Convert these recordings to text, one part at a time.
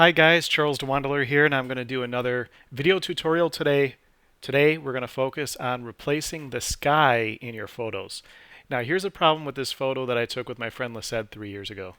Hi guys, Charles Dewandeler here, and I'm going to do another video tutorial today. Today we're going to focus on replacing the sky in your photos. Now here's a problem with this photo that I took with my friend Lisette 3 years ago.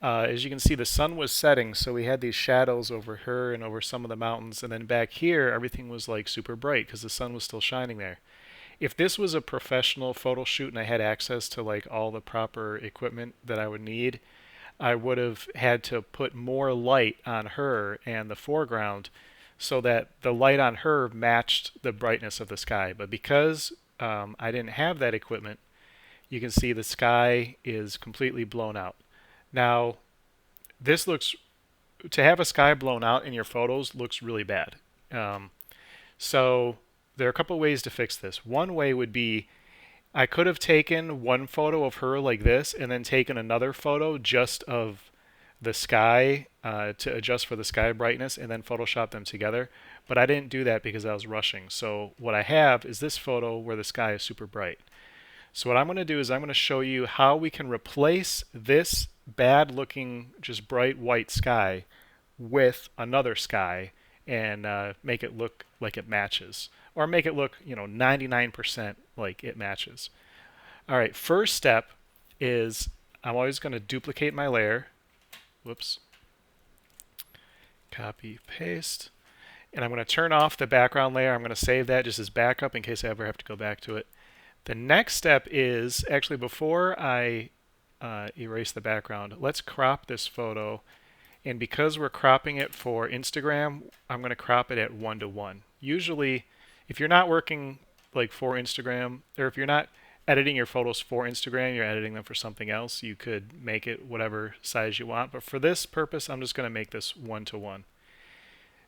As you can see, the sun was setting, so we had these shadows over her and over some of the mountains, and then back here everything was like super bright because the sun was still shining there. If this was a professional photo shoot and I had access to like all the proper equipment that I would need, I would have had to put more light on her and the foreground so that the light on her matched the brightness of the sky. But because I didn't have that equipment, you can see the sky is completely blown out. Now, this looks, to have a sky blown out in your photos looks really bad. Um, so there are a couple ways to fix this. One way would be I could have taken one photo of her like this and then taken another photo just of the sky to adjust for the sky brightness and then Photoshop them together. But I didn't do that because I was rushing. So what I have is this photo where the sky is super bright. So what I'm going to do is I'm going to show you how we can replace this bad looking just bright white sky with another sky and make it look like it matches, or make it look 99% like it matches. All right, first step is I'm always going to duplicate my layer. Whoops. Copy, paste. And I'm going to turn off the background layer. I'm going to save that just as backup in case I ever have to go back to it. The next step is actually before I erase the background, let's crop this photo. And because we're cropping it for Instagram, I'm going to crop it at 1:1. Usually, if you're not working like for Instagram, or if you're not editing your photos for Instagram, you're editing them for something else, you could make it whatever size you want. But for this purpose, I'm just going to make this 1:1.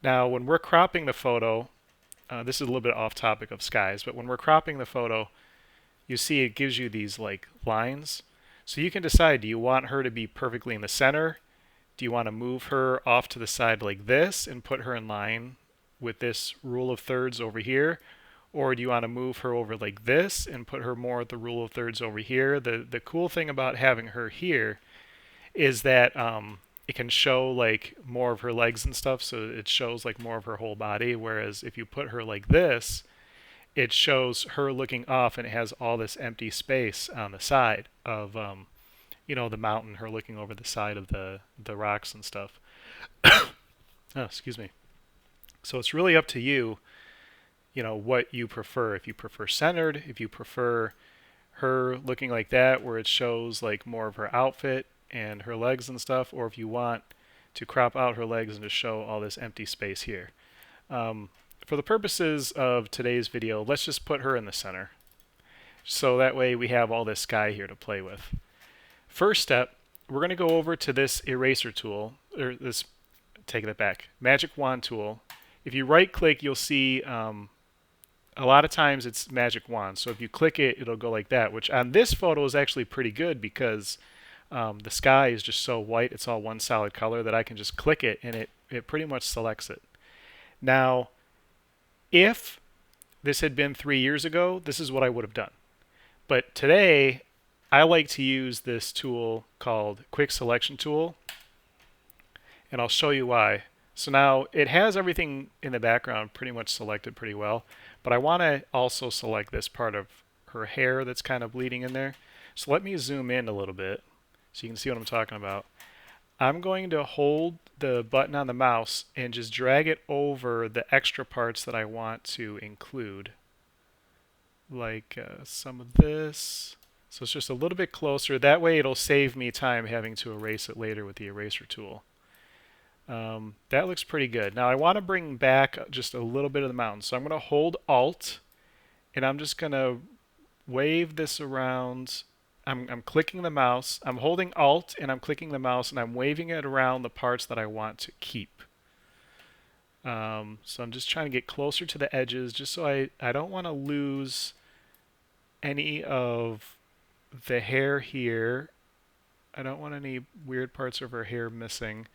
Now, when we're cropping the photo, this is a little bit off topic of skies, but when we're cropping the photo, you see it gives you these like lines. So you can decide, do you want her to be perfectly in the center? Do you want to move her off to the side like this and put her in line with this rule of thirds over here? Or do you want to move her over like this and put her more at the rule of thirds over here? The cool thing about having her here is that it can show like more of her legs and stuff, so it shows like more of her whole body. Whereas if you put her like this, it shows her looking off and it has all this empty space on the side of the mountain, her looking over the side of the rocks and stuff. Oh, excuse me. So it's really up to you, what you prefer. If you prefer centered, if you prefer her looking like that where it shows like more of her outfit and her legs and stuff, or if you want to crop out her legs and just show all this empty space here. For the purposes of today's video, let's just put her in the center. So that way we have all this sky here to play with. First step, we're going to go over to this eraser tool, or this, taking it back, magic wand tool. If you right click, you'll see a lot of times it's magic wand. So if you click it, it'll go like that, which on this photo is actually pretty good because the sky is just so white, it's all one solid color, that I can just click it and it pretty much selects it. Now, if this had been 3 years ago, this is what I would have done. But today, I like to use this tool called Quick Selection Tool, and I'll show you why. So now it has everything in the background pretty much selected pretty well, but I want to also select this part of her hair that's kind of bleeding in there. So let me zoom in a little bit so you can see what I'm talking about. I'm going to hold the button on the mouse and just drag it over the extra parts that I want to include, like some of this. So it's just a little bit closer. That way it'll save me time having to erase it later with the eraser tool. That looks pretty good. Now I want to bring back just a little bit of the mountain. So I'm going to hold Alt and I'm just going to wave this around. I'm clicking the mouse. I'm holding Alt and I'm clicking the mouse and I'm waving it around the parts that I want to keep. So I'm just trying to get closer to the edges just so I don't want to lose any of the hair here. I don't want any weird parts of her hair missing.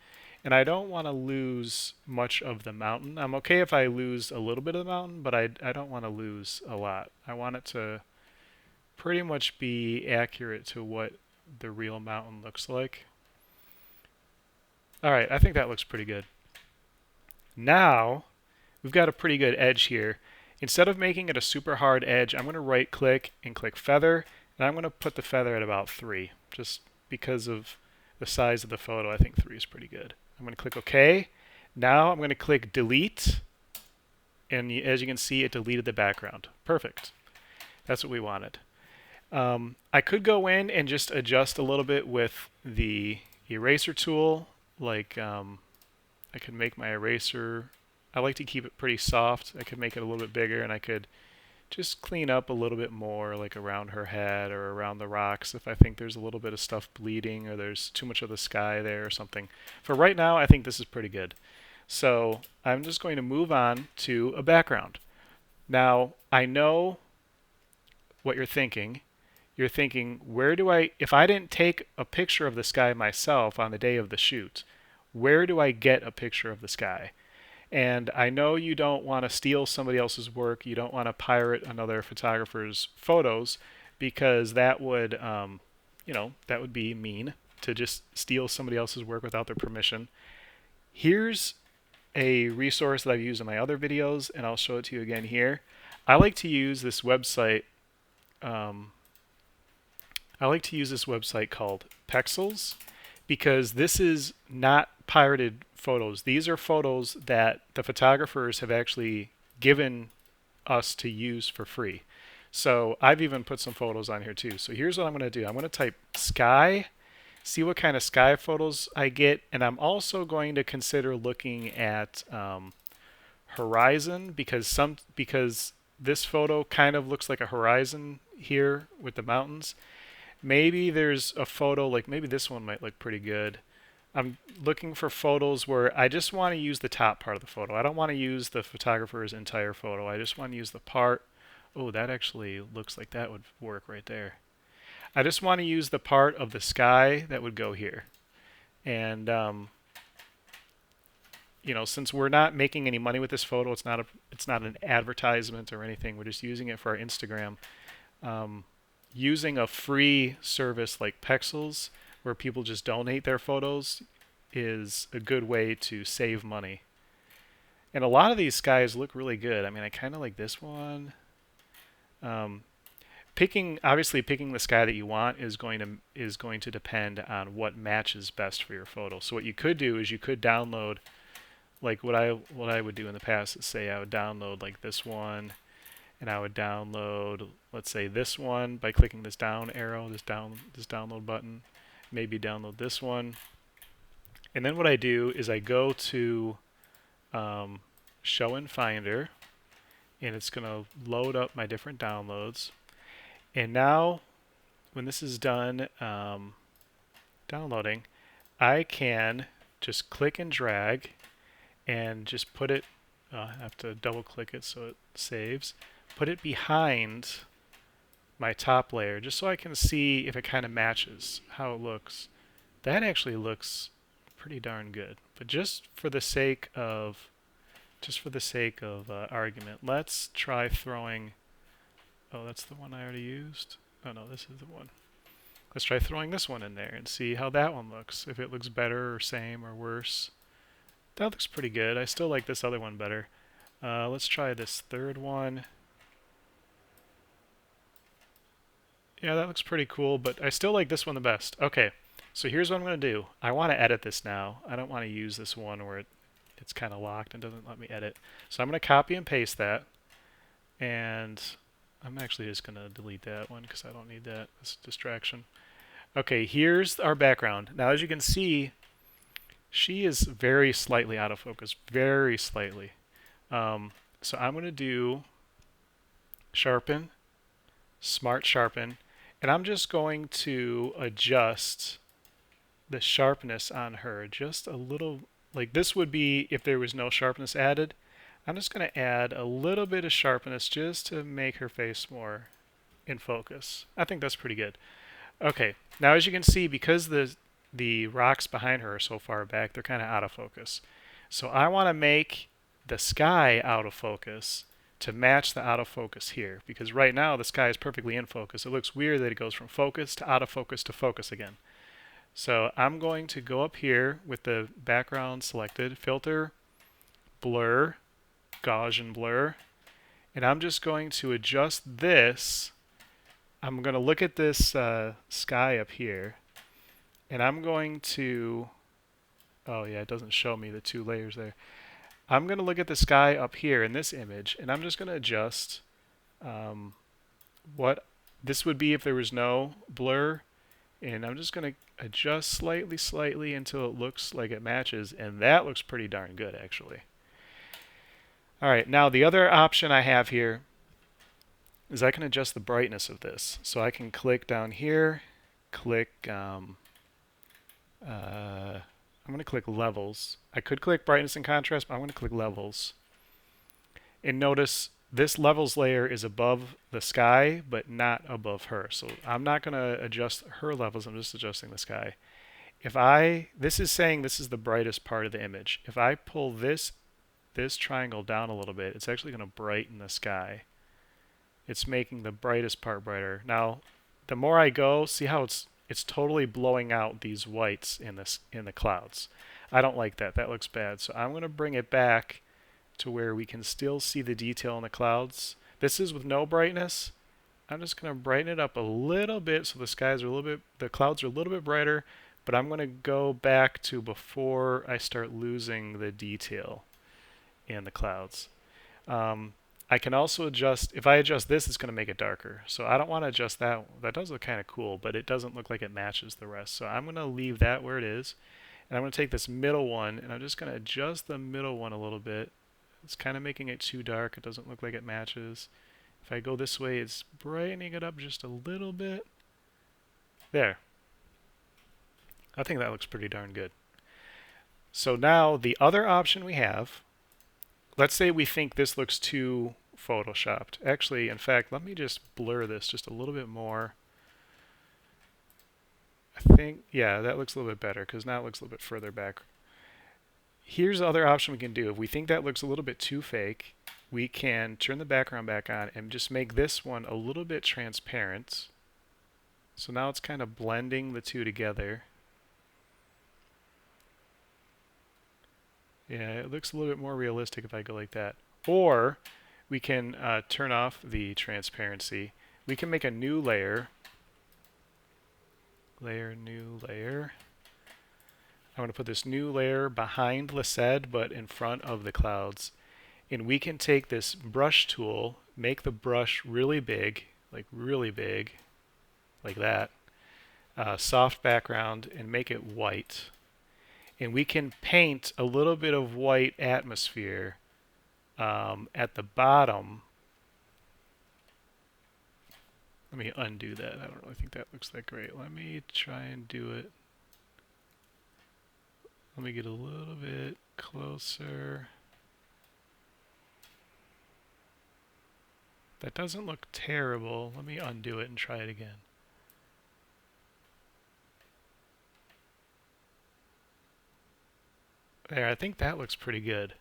And I don't want to lose much of the mountain. I'm okay if I lose a little bit of the mountain, but I don't want to lose a lot. I want it to pretty much be accurate to what the real mountain looks like. All right, I think that looks pretty good. Now, we've got a pretty good edge here. Instead of making it a super hard edge, I'm going to right click and click feather, and I'm going to put the feather at about 3, just because of the size of the photo. I think 3 is pretty good. I'm going to click OK. Now I'm going to click delete, and as you can see, it deleted the background. Perfect. That's what we wanted. I could go in and just adjust a little bit with the eraser tool. Like I could make my eraser, I like to keep it pretty soft. I could make it a little bit bigger, and I could just clean up a little bit more, like around her head or around the rocks if I think there's a little bit of stuff bleeding or there's too much of the sky there or something. For right now, I think this is pretty good. So I'm just going to move on to a background. Now, I know what you're thinking. You're thinking, where do I, if I didn't take a picture of the sky myself on the day of the shoot, where do I get a picture of the sky? And I know you don't want to steal somebody else's work. You don't want to pirate another photographer's photos because that would, that would be mean to just steal somebody else's work without their permission. Here's a resource that I've used in my other videos, and I'll show it to you again here. I like to use this website. I like to use this website called Pexels because this is not pirated photos. These are photos that the photographers have actually given us to use for free. So I've even put some photos on here too. So here's what I'm going to do. I'm going to type sky, see what kind of sky photos I get, and I'm also going to consider looking at horizon because this photo kind of looks like a horizon here with the mountains. Maybe there's a photo, like maybe this one might look pretty good. I'm looking for photos where I just want to use the top part of the photo. I don't want to use the photographer's entire photo. I just want to use the part. Oh, that actually looks like that would work right there. I just want to use the part of the sky that would go here. And since we're not making any money with this photo, it's not an advertisement or anything. We're just using it for our Instagram. Using a free service like Pexels, where people just donate their photos, is a good way to save money. And a lot of these skies look really good. I mean, I kind of like this one. Obviously picking the sky that you want is going to depend on what matches best for your photo. So what you could do is you could download, like what I would do in the past is say I would download like this one, and I would download, let's say, this one by clicking this down arrow, this download button. Maybe download this one. And then what I do is I go to Show in Finder, and it's going to load up my different downloads. And now, when this is done downloading, I can just click and drag and just put it, I have to double click it so it saves, put it behind my top layer just so I can see if it kind of matches how it looks. That actually looks pretty darn good. But just for the sake of argument, let's try throwing, oh, that's the one I already used. Oh no, this is the one. Let's try throwing this one in there and see how that one looks. If it looks better or same or worse. That looks pretty good. I still like this other one better. Let's try this third one. Yeah, that looks pretty cool, but I still like this one the best. Okay, so here's what I'm going to do. I want to edit this now. I don't want to use this one where it's kind of locked and doesn't let me edit. So I'm going to copy and paste that. And I'm actually just going to delete that one because I don't need that. It's a distraction. Okay, here's our background. Now, as you can see, she is very slightly out of focus, very slightly. So I'm going to do sharpen, smart sharpen, and I'm just going to adjust the sharpness on her just a little. Like this would be if there was no sharpness added. I'm just going to add a little bit of sharpness just to make her face more in focus. I think that's pretty good. Okay, now as you can see, because the rocks behind her are so far back, they're kind of out of focus. So I want to make the sky out of focus to match the out of focus here, because right now the sky is perfectly in focus. It looks weird that it goes from focus to out of focus to focus again. So I'm going to go up here with the background selected, filter, blur, Gaussian blur, and I'm just going to adjust this. I'm going to look at this sky up here, and I'm going to, oh yeah, it doesn't show me the two layers there. I'm going to look at the sky up here in this image, and I'm just going to adjust what this would be if there was no blur, and I'm just going to adjust slightly until it looks like it matches, and that looks pretty darn good actually. All right, now the other option I have here is I can adjust the brightness of this. So I can click down here, click, I'm going to click levels. I could click brightness and contrast, but I'm going to click levels. And notice this levels layer is above the sky, but not above her. So I'm not going to adjust her levels, I'm just adjusting the sky. This is saying this is the brightest part of the image. If I pull this triangle down a little bit, it's actually going to brighten the sky. It's making the brightest part brighter. Now, the more I go, see how it's totally blowing out these whites in the clouds. I don't like that. That looks bad. So I'm going to bring it back to where we can still see the detail in the clouds. This is with no brightness. I'm just going to brighten it up a little bit so the clouds are a little bit brighter, but I'm going to go back to before I start losing the detail in the clouds. I can also adjust, if I adjust this, it's going to make it darker. So I don't want to adjust that. That does look kind of cool, but it doesn't look like it matches the rest. So I'm going to leave that where it is. And I'm going to take this middle one, and I'm just going to adjust the middle one a little bit. It's kind of making it too dark. It doesn't look like it matches. If I go this way, it's brightening it up just a little bit. There. I think that looks pretty darn good. So now the other option we have, let's say we think this looks too photoshopped. Actually, in fact, let me just blur this just a little bit more. I think, yeah, that looks a little bit better because now it looks a little bit further back. Here's the other option we can do. If we think that looks a little bit too fake, we can turn the background back on and just make this one a little bit transparent. So now it's kind of blending the two together. Yeah, it looks a little bit more realistic if I go like that. Or we can turn off the transparency. We can make a new layer. New layer. I'm going to put this new layer behind Lised, but in front of the clouds. And we can take this brush tool, make the brush really big, like that. Soft background, and make it white. And we can paint a little bit of white atmosphere at the bottom. Let me undo that. I don't really think that looks that great. Let me try and do it. Let me get a little bit closer. That doesn't look terrible. Let me undo it and try it again. There, I think that looks pretty good.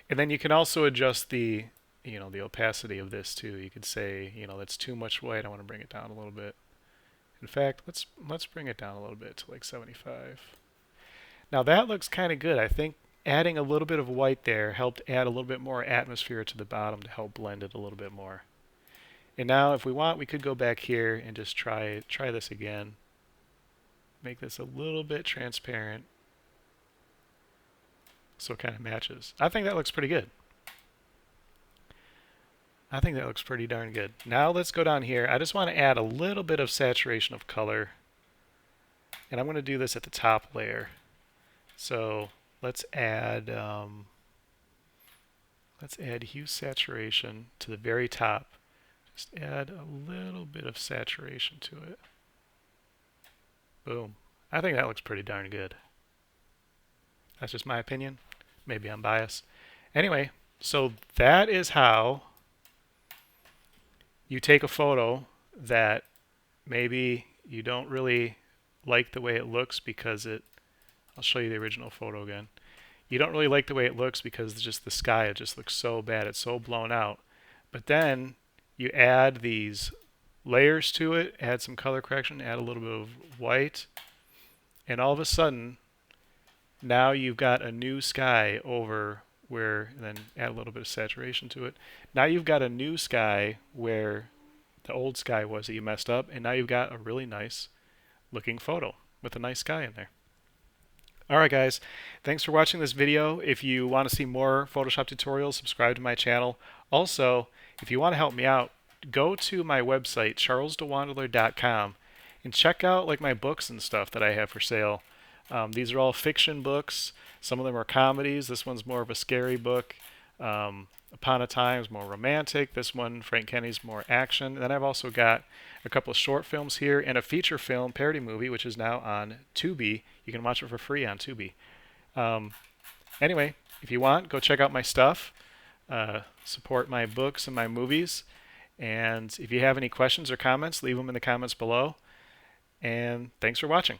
And then you can also adjust the opacity of this too. You could say, that's too much white. I want to bring it down a little bit. In fact, let's bring it down a little bit to like 75. Now that looks kind of good. I think adding a little bit of white there helped add a little bit more atmosphere to the bottom to help blend it a little bit more. And now if we want, we could go back here and just try this again. Make this a little bit transparent so it kind of matches. I think that looks pretty good. I think that looks pretty darn good. Now let's go down here. I just want to add a little bit of saturation of color. And I'm going to do this at the top layer. So let's add hue saturation to the very top. Just add a little bit of saturation to it. Boom. I think that looks pretty darn good. That's just my opinion. Maybe I'm biased. Anyway, so that is how you take a photo that maybe you don't really like the way it looks because I'll show you the original photo again. You don't really like the way it looks because just the sky, it just looks so bad. It's so blown out. But then you add these layers to it, add some color correction, add a little bit of white, and all of a sudden, now you've got a new sky over where, and then add a little bit of saturation to it. Now you've got a new sky where the old sky was that you messed up, and now you've got a really nice looking photo with a nice sky in there. Alright guys, thanks for watching this video. If you want to see more Photoshop tutorials, subscribe to my channel. Also, if you want to help me out, go to my website, charlesdewandeler.com, and check out like my books and stuff that I have for sale. These are all fiction books. Some of them are comedies. This one's more of a scary book. Upon a Time is more romantic. This one, Frank Kenny's, more action. And then I've also got a couple of short films here and a feature film parody movie, which is now on Tubi. You can watch it for free on Tubi. Anyway, if you want, go check out my stuff. Support my books and my movies. And if you have any questions or comments, leave them in the comments below. And thanks for watching.